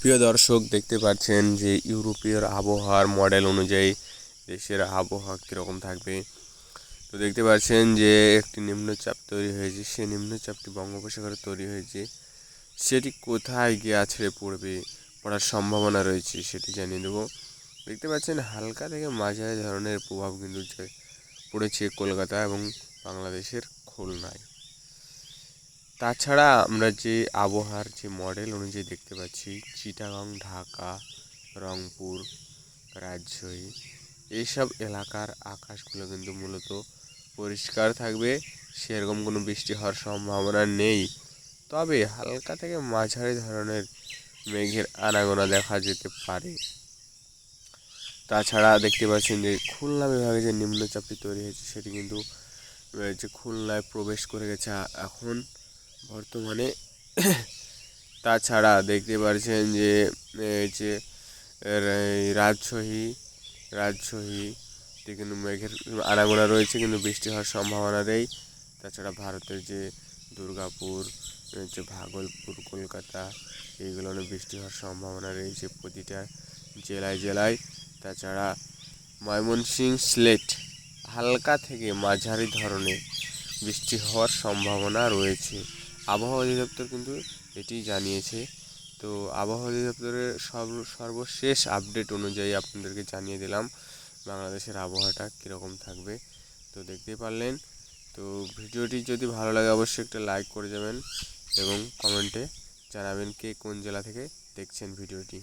প্রিয় দর্শক, দেখতে পাচ্ছেন যে ইউরোপীয় আবহাওয়ার মডেল অনুযায়ী দেশের আবহাওয়া কীরকম থাকবে। তো দেখতে পাচ্ছেন যে একটি নিম্নচাপ তৈরি হয়েছে, সেই নিম্নচাপটি বঙ্গোপসাগরে তৈরি হয়েছে। সেটি কোথায় গিয়ে আছড়ে পড়ার সম্ভাবনা রয়েছে সেটি জানিয়ে দেব। দেখতে পাচ্ছেন হালকা থেকে মাঝারি ধরনের প্রভাব কিন্তু পড়েছে কলকাতা এবং বাংলাদেশের খুলনায়। তাছাড়া আমরা যে আবহাওয়ার যে মডেল অনুযায়ী দেখতে পাচ্ছি, চিটাগং, ঢাকা, রংপুর, রাজশাহী এইসব এলাকার আকাশগুলো কিন্তু মূলত পরিষ্কার থাকবে, সেরকম কোনো বৃষ্টি হওয়ার সম্ভাবনা নেই। তবে হালকা থেকে মাঝারি ধরনের মেঘের আনাগোনা দেখা যেতে পারে। তাছাড়া দেখতে পাচ্ছেন যে খুলনা বিভাগে যে নিম্নচাপটি তৈরি হয়েছে সেটি কিন্তু যে খুলনায় প্রবেশ করে গেছে এখন বর্তমানে। তাছাড়া দেখতে পাচ্ছেন যে যে রাজশাহীতে কিন্তু মেঘের আনাগোনা রয়েছে, কিন্তু বৃষ্টি হওয়ার সম্ভাবনা নেই। তাছাড়া ভারতের যে দুর্গাপুর, যে ভাগলপুর, কলকাতা, এইগুলো বৃষ্টি হওয়ার সম্ভাবনা রয়েছে প্রতিটা জেলায়। তাছাড়া ময়মনসিংহ, সিলেট হালকা থেকে মাঝারি ধরনের বৃষ্টি হওয়ার সম্ভাবনা রয়েছে। আবহাওয়া অধিদপ্তর কিন্তু এটি জানিয়েছে। তো আবহাওয়া অধিদপ্তরের সর্বশেষ আপডেট অনুযায়ী আপনাদেরকে জানিয়ে দিলাম বাংলাদেশের আবহাওয়াটা কীরকম থাকবে। তো দেখতেই পারলেন। তো ভিডিওটি যদি ভালো লাগে অবশ্যই একটা লাইক করে যাবেন এবং কমেন্টে জানাবেন কে কোন জেলা থেকে দেখছেন ভিডিওটি।